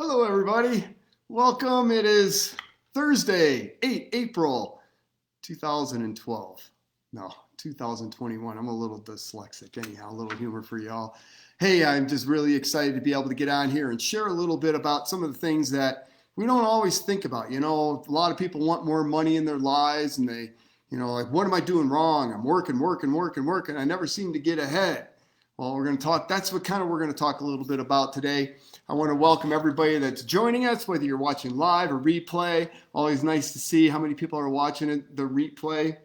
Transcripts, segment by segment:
Hello, everybody. Welcome. It is Thursday, 8 April 2012. No, 2021. I'm a little dyslexic. Anyhow, a little humor for y'all. Hey, I'm just really excited to be able to get on here and share a little bit about some of the things that we don't always think about. A lot of people want more money in their lives and they, like, what am I doing wrong? I'm working. I never seem to get ahead. Well, we're going to talk, that's what kind of we're going to talk a little bit about today. I want to welcome everybody that's joining us, whether you're watching live or replay. Always nice to see how many people are watching the replay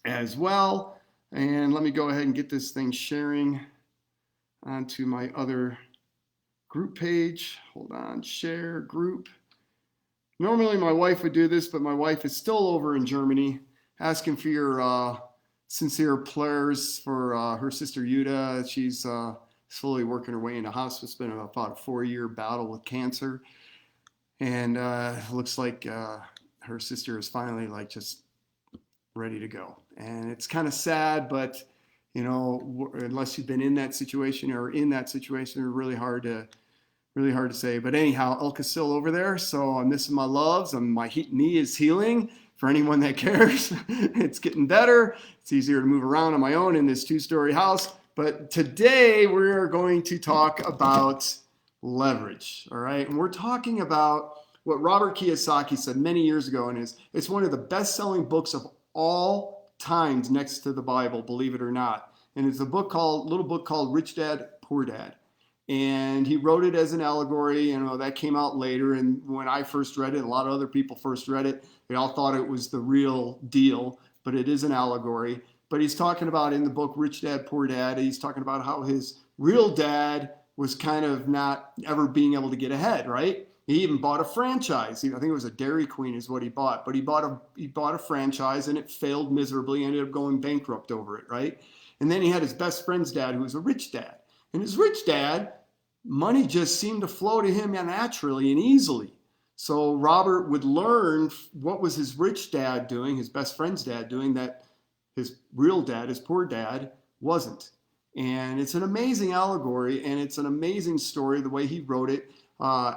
as well. And let me go ahead and get this thing sharing onto my other group page. Hold on, share group. Normally my wife would do this, but my wife is still over in Germany, asking for your sincere prayers for her sister Yuda. She's slowly working her way into hospice. It's been about a 4-year battle with cancer. And looks like her sister is finally just ready to go. And it's kind of sad, but unless you've been in that situation or in that situation, it's really hard to say. But anyhow, Elka's still over there, so I'm missing my loves. My knee is healing. For anyone that cares, it's getting better. It's easier to move around on my own in this 2-story house. But today we're going to talk about leverage, all right? And we're talking about what Robert Kiyosaki said many years ago, and it's one of the best-selling books of all times next to the Bible, believe it or not. And it's a little book called Rich Dad, Poor Dad. And he wrote it as an allegory, that came out later. And when I first read it, a lot of other people first read it, they all thought it was the real deal, but it is an allegory. But he's talking about in the book, Rich Dad, Poor Dad, he's talking about how his real dad was kind of not ever being able to get ahead, right? He even bought a franchise. I think it was a Dairy Queen is what he bought, but he bought a franchise and it failed miserably, ended up going bankrupt over it, right? And then he had his best friend's dad who was a rich dad. And his rich dad, money just seemed to flow to him naturally and easily. So Robert would learn what was his rich dad doing, his best friend's dad doing, that his real dad, his poor dad, wasn't. And it's an amazing allegory, and it's an amazing story, the way he wrote it.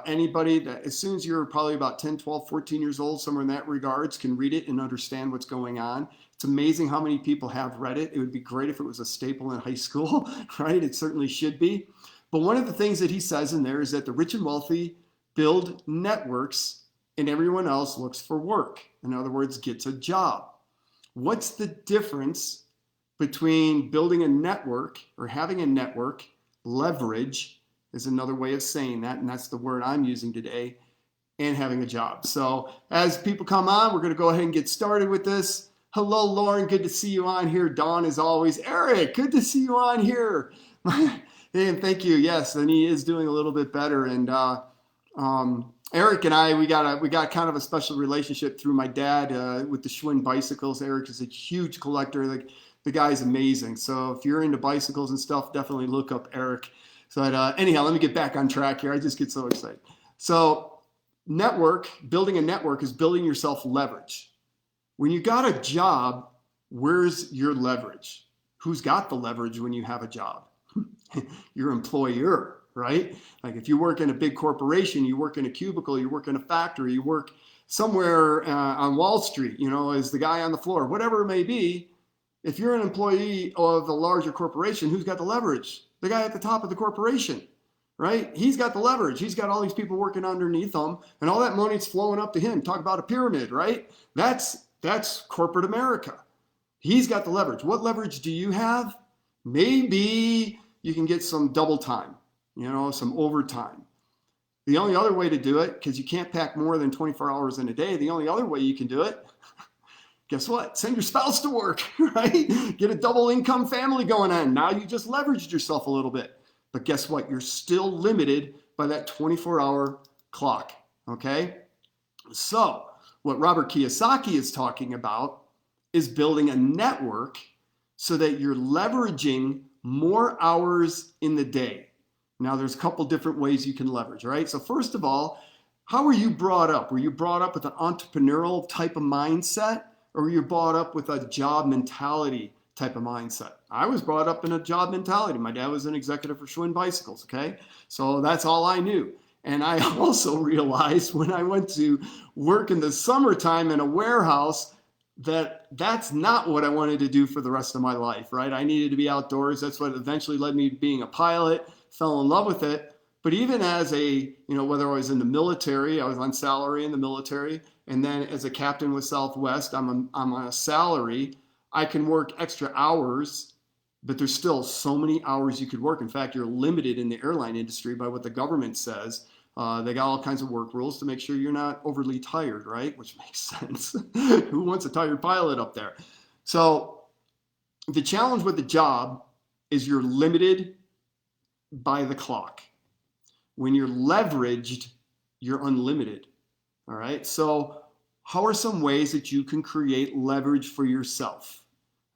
Anybody that, as soon as you're probably about 10, 12, 14 years old, somewhere in that regards, can read it and understand what's going on. It's amazing how many people have read it. It would be great if it was a staple in high school, right? It certainly should be. But one of the things that he says in there is that the rich and wealthy build networks and everyone else looks for work. In other words, gets a job. What's the difference between building a network or having a network? Leverage is another way of saying that, and that's the word I'm using today, and having a job. So as people come on, we're going to go ahead and get started with this. Hello, Lauren. Good to see you on here. Dawn, as always. Eric, good to see you on here. And thank you. Yes, and he is doing a little bit better. And Eric and I, we got kind of a special relationship through my dad with the Schwinn bicycles. Eric is a huge collector. The guy's amazing. So if you're into bicycles and stuff, definitely look up Eric. So anyhow, let me get back on track here. I just get so excited. So building a network is building yourself leverage. When you got a job, where's your leverage? Who's got the leverage when you have a job? Your employer, right? Like if you work in a big corporation, you work in a cubicle, you work in a factory, you work somewhere on Wall Street, as the guy on the floor, whatever it may be. If you're an employee of a larger corporation, who's got the leverage? The guy at the top of the corporation, right? He's got the leverage. He's got all these people working underneath him, and all that money's flowing up to him. Talk about a pyramid, right? That's corporate America. He's got the leverage. What leverage do you have? Maybe you can get some double time, some overtime. The only other way to do it, because you can't pack more than 24 hours in a day, the only other way you can do it, guess what? Send your spouse to work, right? Get a double income family going on. Now you just leveraged yourself a little bit. But guess what? You're still limited by that 24-hour clock, okay? So what Robert Kiyosaki is talking about is building a network so that you're leveraging more hours in the day. Now, there's a couple different ways you can leverage, right? So first of all, how were you brought up? Were you brought up with an entrepreneurial type of mindset, or were you brought up with a job mentality type of mindset? I was brought up in a job mentality. My dad was an executive for Schwinn Bicycles, okay? So that's all I knew. And I also realized when I went to work in the summertime in a warehouse that that's not what I wanted to do for the rest of my life, right? I needed to be outdoors. That's what eventually led me to being a pilot, fell in love with it. But even as whether I was in the military, I was on salary in the military, and then as a captain with Southwest, I'm on a salary. I can work extra hours, but there's still so many hours you could work. In fact, you're limited in the airline industry by what the government says. They got all kinds of work rules to make sure you're not overly tired, right? Which makes sense. Who wants a tired pilot up there? So the challenge with the job is you're limited by the clock. When you're leveraged, you're unlimited. All right. So how are some ways that you can create leverage for yourself?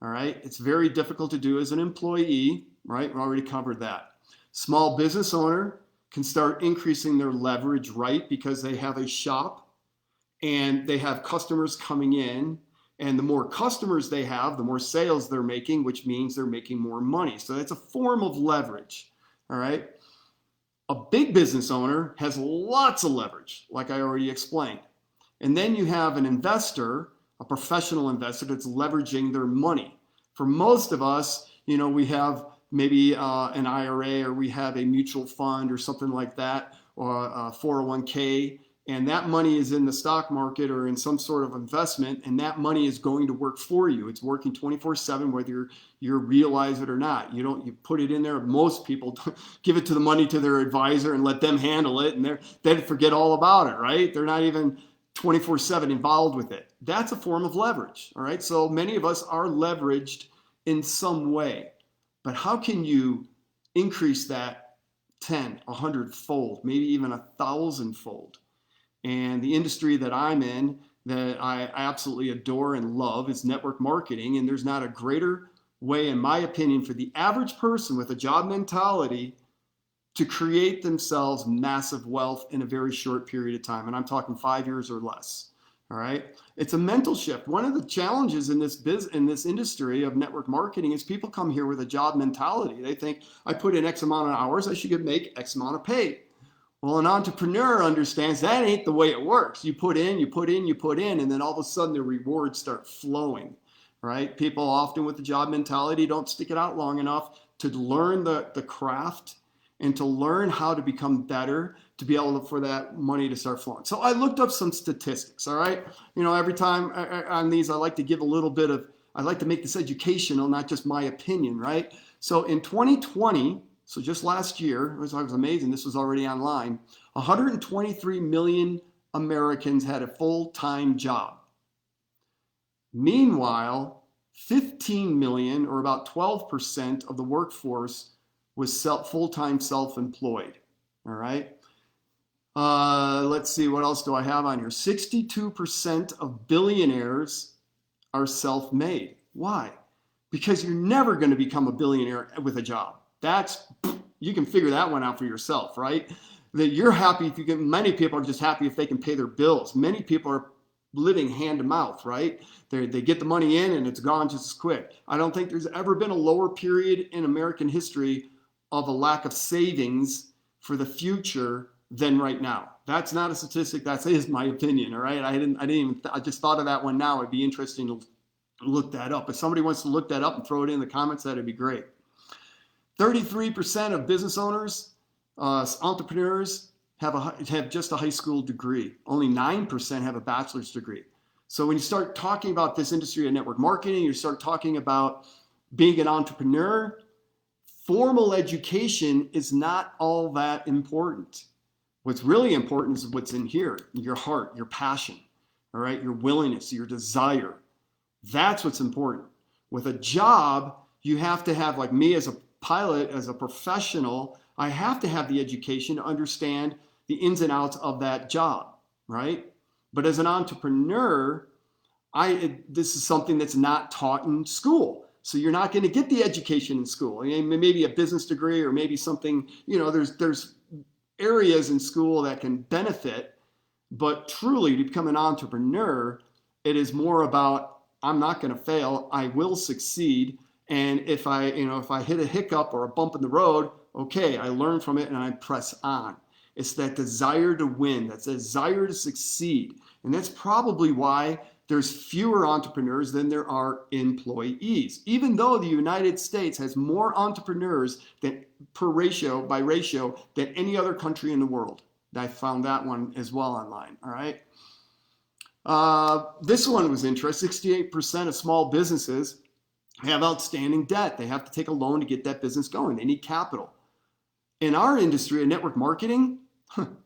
All right. It's very difficult to do as an employee, right? We already covered that. Small business owner can start increasing their leverage, right? Because they have a shop and they have customers coming in. And the more customers they have, the more sales they're making, which means they're making more money. So that's a form of leverage. All right. A big business owner has lots of leverage, like I already explained. And then you have an investor, a professional investor that's leveraging their money. For most of us, we have maybe an IRA, or we have a mutual fund or something like that, or a 401k, and that money is in the stock market or in some sort of investment, and that money is going to work for you. It's working 24/7, whether you realize it or not. You put it in there. Most people give it to the money to their advisor and let them handle it, and they'd forget all about it, right? They're not even 24/7 involved with it. That's a form of leverage, all right? So many of us are leveraged in some way, but how can you increase that 10, 100-fold, maybe even 1,000-fold? And the industry that I'm in, that I absolutely adore and love, is network marketing. And there's not a greater way, in my opinion, for the average person with a job mentality to create themselves massive wealth in a very short period of time. And I'm talking 5 years or less. All right. It's a mental shift. One of the challenges in this industry of network marketing is people come here with a job mentality. They think, I put in X amount of hours, I should make X amount of pay. Well, an entrepreneur understands that ain't the way it works. You put in, and then all of a sudden the rewards start flowing, right? People often with the job mentality don't stick it out long enough to learn the craft and to learn how to become better, to be able for that money to start flowing. So I looked up some statistics, all right? Every time on these, I like to make this educational, not just my opinion, right? So in 2020, so just last year, it was amazing, this was already online, 123 million Americans had a full-time job. Meanwhile, 15 million, or about 12% of the workforce, was full-time self-employed, all right? Let's see, what else do I have on here? 62% of billionaires are self-made. Why? Because you're never going to become a billionaire with a job. You can figure that one out for yourself, right? That you're happy if you can. Many people are just happy if they can pay their bills. Many people are living hand to mouth, right? They get the money in and it's gone just as quick. I don't think there's ever been a lower period in American history of a lack of savings for the future than right now. That's not a statistic. That is my opinion. All right. I just thought of that one now. It'd be interesting to look that up. If somebody wants to look that up and throw it in the comments, that'd be great. 33% of business owners, entrepreneurs, have just a high school degree. Only 9% have a bachelor's degree. So when you start talking about this industry of network marketing, you start talking about being an entrepreneur, formal education is not all that important. What's really important is what's in here, your heart, your passion, all right, your willingness, your desire. That's what's important. With a job, you have to have, like me as a pilot, as a professional, I have to have the education to understand the ins and outs of that job, right? But as an entrepreneur, this is something that's not taught in school. So you're not going to get the education in school. Maybe a business degree or maybe something, there's areas in school that can benefit, but truly to become an entrepreneur, it is more about, I'm not going to fail, I will succeed. And if I hit a hiccup or a bump in the road, okay, I learn from it and I press on. It's that desire to win, that desire to succeed. And that's probably why there's fewer entrepreneurs than there are employees. Even though the United States has more entrepreneurs than by ratio than any other country in the world. I found that one as well online. All right. This one was interesting. 68% of small businesses have outstanding debt. They have to take a loan to get that business going. They need capital. In our industry of network marketing,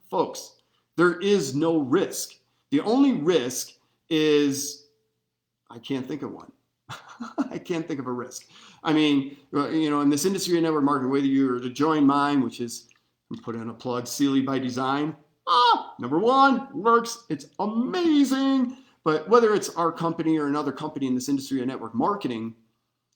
folks, there is no risk. The only risk is, I can't think of one. I can't think of a risk. I mean, in this industry of network marketing, whether you're to join mine, which is, put in a plug, Sealy by Design, number one, works. It's amazing. But whether it's our company or another company in this industry of network marketing,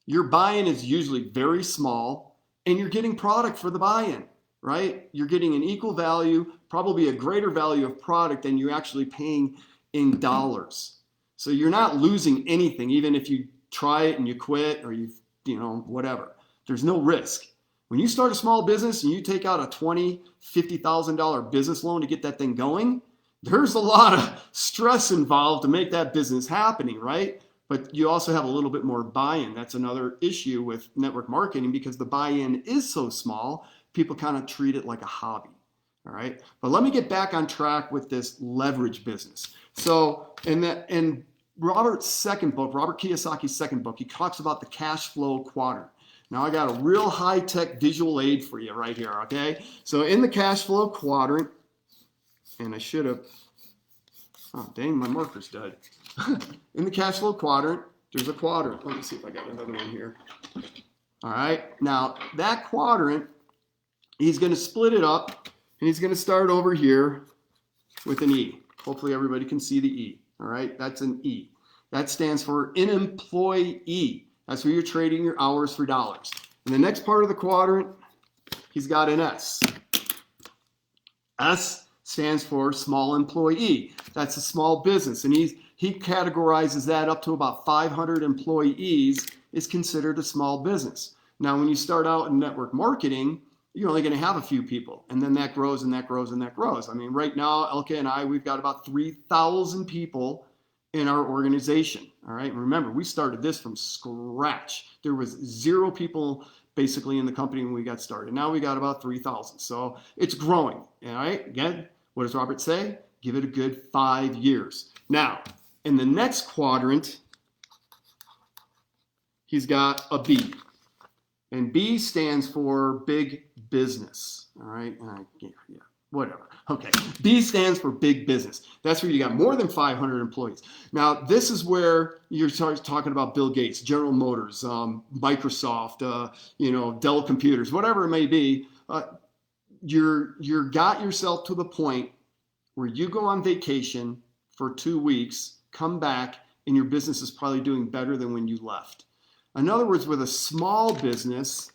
your buy-in is usually very small and you're getting product for the buy-in, right? You're getting an equal value, probably a greater value of product than you're actually paying in dollars. So you're not losing anything, even if you try it and you quit or whatever. There's no risk. When you start a small business and you take out a $20,000, $50,000 business loan to get that thing going, there's a lot of stress involved to make that business happening, right? But you also have a little bit more buy-in. That's another issue with network marketing because the buy-in is so small, people kind of treat it like a hobby, all right? But let me get back on track with this leverage business. So in Robert Kiyosaki's second book, he talks about the cash flow quadrant. Now I got a real high-tech visual aid for you right here, okay? So in the cash flow quadrant, and I should have, oh dang, my marker's dead. In the cash flow quadrant, there's a quadrant. Let me see if I got another one here. All right, now that quadrant, he's gonna split it up, and he's gonna start over here with an E. Hopefully everybody can see the E, all right? That's an E. That stands for an employee. That's where you're trading your hours for dollars. In the next part of the quadrant, he's got an S. S stands for small employee. That's a small business. And he categorizes that up to about 500 employees is considered a small business. Now, when you start out in network marketing, you're only going to have a few people. And then that grows and that grows and that grows. I mean, right now, Elke and I, we've got about 3,000 people in our organization. All right. And remember, we started this from scratch. There was 0 people basically in the company when we got started. Now we got about 3,000. So it's growing. All right. Again, what does Robert say? Give it a good 5 years. Now, in the next quadrant, he's got a B. And B stands for big business. All right. Whatever. Okay. B stands for big business. That's where you got more than 500 employees. Now, this is where you're talking about Bill Gates, General Motors, Microsoft, Dell Computers, whatever it may be. You're got yourself to the point where you go on vacation for 2 weeks, come back, and your business is probably doing better than when you left. In other words, with a small business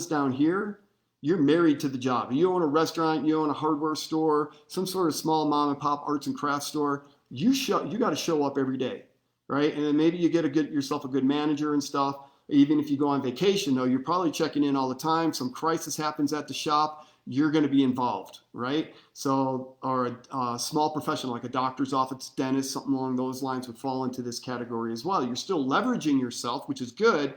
down here, you're married to the job. You own a restaurant, you own a hardware store, some sort of small mom and pop arts and crafts store. You got to show up every day, right? And then maybe you get yourself a good manager and stuff. Even if you go on vacation, though, you're probably checking in all the time. Some crisis happens at the shop, you're going to be involved, right? So, or a small professional like a doctor's office, dentist, something along those lines would fall into this category as well. You're still leveraging yourself, which is good,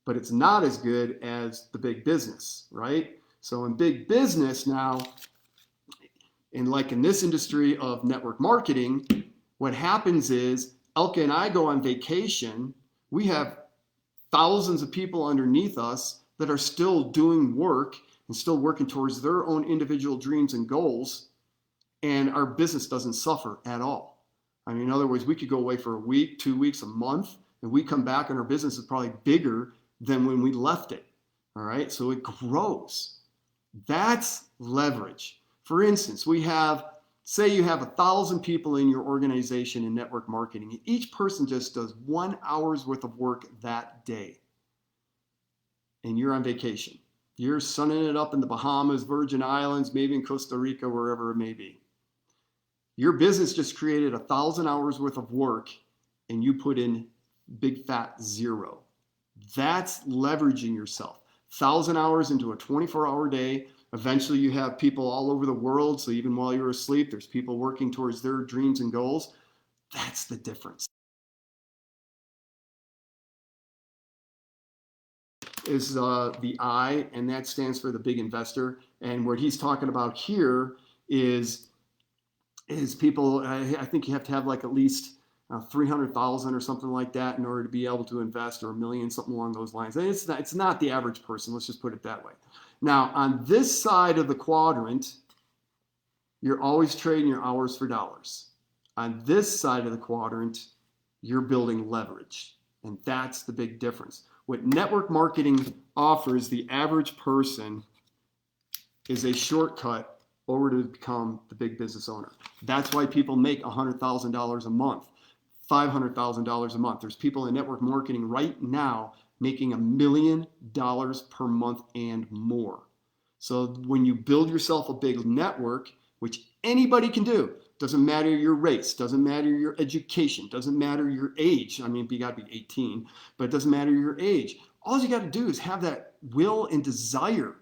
but it's not as good as the big business, right? So in big business now, like in this industry of network marketing, what happens is Elke and I go on vacation. We have thousands of people underneath us that are still doing work and still working towards their own individual dreams and goals, and our business doesn't suffer at all. I mean, in other words, we could go away for a week, 2 weeks, a month, and we come back and our business is probably bigger than when we left it. All right, so it grows. That's leverage. For instance, say you have 1,000 people in your organization in network marketing, and each person just does 1 hour's worth of work that day. And you're on vacation. You're sunning it up in the Bahamas, Virgin Islands, maybe in Costa Rica, wherever it may be. Your business just created 1,000 hours worth of work, and you put in big fat 0. That's leveraging yourself. 1,000 hours into a 24-hour day, Eventually you have people all over the world. So even while you're asleep, there's people working towards their dreams and goals. That's the difference. Is the I, and that stands for the big investor. And what he's talking about here is people. I think you have to have like at least 300,000 or something like that in order to be able to invest, or a million, something along those lines. And it's not the average person. Let's just put it that way. Now, on this side of the quadrant, you're always trading your hours for dollars. On this side of the quadrant, you're building leverage. And that's the big difference. What network marketing offers the average person is a shortcut over to become the big business owner. That's why people make $100,000 a month, $500,000 a month. There's people in network marketing right now making $1 million per month and more. So when you build yourself a big network, which anybody can do, doesn't matter your race, doesn't matter your education, doesn't matter your age. I mean, you got to be 18, but it doesn't matter your age. All you got to do is have that will and desire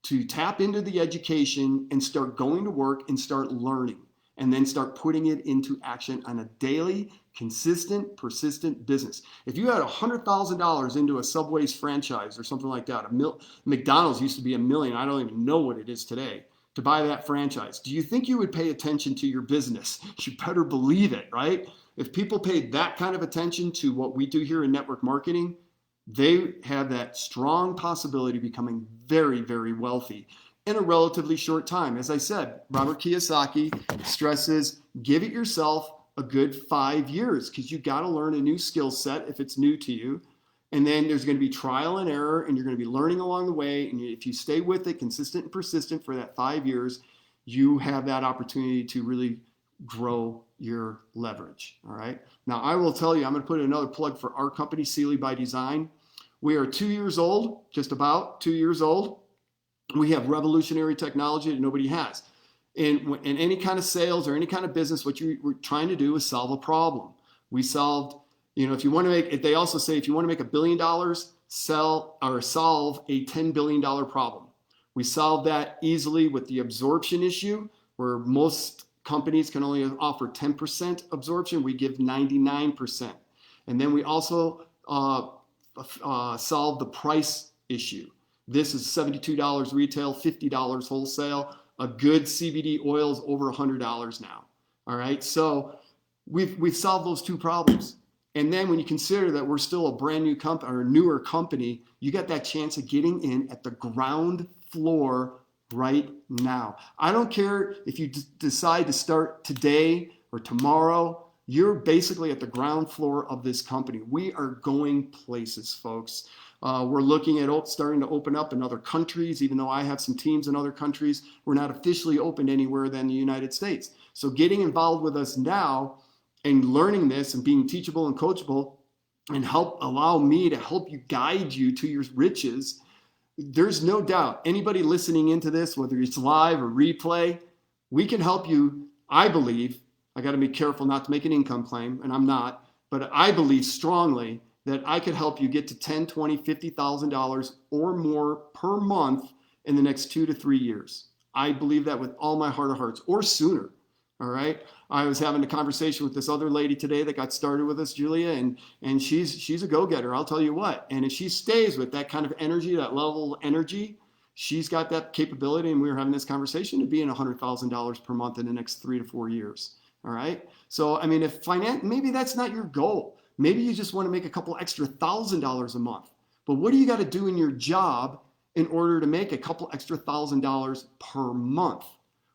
to tap into the education and start going to work and start learning, and then start putting it into action on a daily, consistent, persistent business. If you had $100,000 into a Subway's franchise or something like that, McDonald's used to be $1 million. I don't even know what it is today. To buy that franchise, do you think you would pay attention to your business? You better believe it, right? If people paid that kind of attention to what we do here in network marketing, they have that strong possibility of becoming very, very wealthy in a relatively short time. As I said, Robert Kiyosaki stresses, give it yourself a good 5 years, because you got to learn a new skill set if it's new to you. And then there's going to be trial and error, and you're going to be learning along the way. And if you stay with it, consistent and persistent for that 5 years, you have that opportunity to really grow your leverage. All right. Now, I will tell you, I'm going to put another plug for our company, Sealy by Design. We are 2 years old, just about 2 years old. We have revolutionary technology that nobody has. In any kind of sales or any kind of business, what we're trying to do is solve a problem. We solved, if you want to make, they also say, if you want to make $1 billion, solve a $10 billion problem. We solved that easily with the absorption issue, where most companies can only offer 10% absorption. We give 99%. And then we also solve the price issue. This is $72 retail, $50 wholesale. A good CBD oil is over $100 now. All right, so we've solved those two problems. And then when you consider that we're still a brand new company or a newer company, you got that chance of getting in at the ground floor right now. I don't care if you decide to start today or tomorrow. You're basically at the ground floor of this company. We are going places, folks. We're looking at starting to open up in other countries. Even though I have some teams in other countries, we're not officially opened anywhere than the United States. So getting involved with us now and learning this and being teachable and coachable and allow me to help you, guide you to your riches. There's no doubt anybody listening into this, whether it's live or replay, we can help you. I believe, I got to be careful not to make an income claim, and I'm not, but I believe strongly that I could help you get to $10,000, $20,000, $50,000 or more per month in the next 2 to 3 years. I believe that with all my heart of hearts, or sooner. All right. I was having a conversation with this other lady today that got started with us, Julia, and she's a go-getter. I'll tell you what. And if she stays with that kind of energy, that level of energy, she's got that capability. And we were having this conversation to be in $100,000 per month in the next 3 to 4 years. All right. So, I mean, maybe that's not your goal. Maybe you just want to make a couple extra $1,000 a month. But what do you got to do in your job in order to make a couple extra $1,000 per month?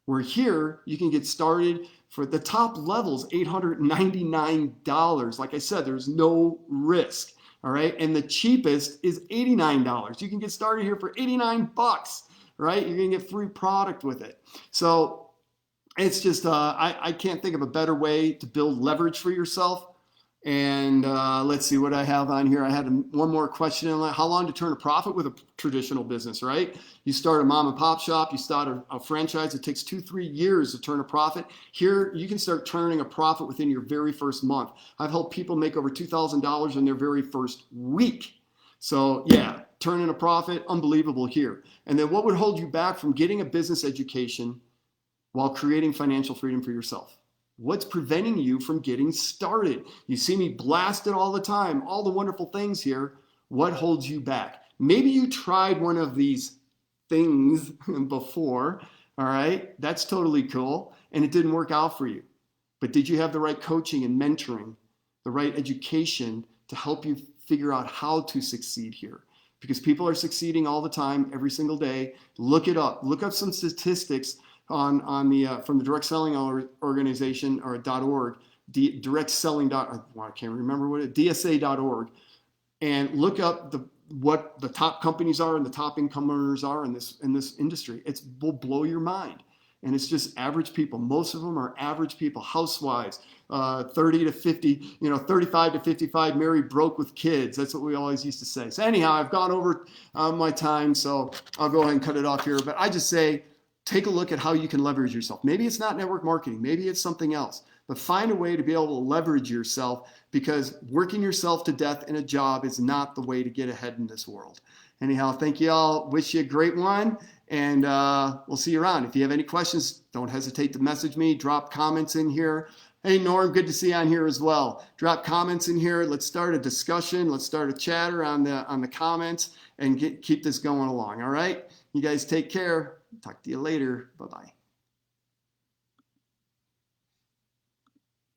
Where here you can get started for the top levels, $899. Like I said, there's no risk. All right. And the cheapest is $89. You can get started here for $89, right? You're going to get free product with it. So it's just, I can't think of a better way to build leverage for yourself. And let's see what I have on here. I had one more question. How long to turn a profit with a traditional business, right? You start a mom and pop shop, you start a franchise. It takes 2-3 years to turn a profit. Here, you can start turning a profit within your very first month. I've helped people make over $2,000 in their very first week. So yeah, turning a profit, unbelievable here. And then what would hold you back from getting a business education while creating financial freedom for yourself? What's preventing you from getting started? You see me blasted all the time, all the wonderful things here. What holds you back? Maybe you tried one of these things before, all right? That's totally cool, and it didn't work out for you. But did you have the right coaching and mentoring, the right education to help you figure out how to succeed here? Because people are succeeding all the time, every single day. Look it up. Look up some statistics on the from the Direct Selling Organization or .org, direct selling. I can't remember what it DSA.org, and look up what the top companies are and the top income earners are in this industry. It will blow your mind. And it's just average people. Most of them are average people, housewives, 30 to 50, 35 to 55, married, broke with kids. That's what we always used to say. So anyhow, I've gone over my time, so I'll go ahead and cut it off here. But I just say, take a look at how you can leverage yourself. Maybe it's not network marketing. Maybe it's something else. But find a way to be able to leverage yourself, because working yourself to death in a job is not the way to get ahead in this world. Anyhow, thank you all. Wish you a great one. And we'll see you around. If you have any questions, don't hesitate to message me. Drop comments in here. Hey, Norm, good to see you on here as well. Drop comments in here. Let's start a discussion. Let's start a chatter on the comments and keep this going along. All right? You guys take care. Talk to you later. Bye-bye.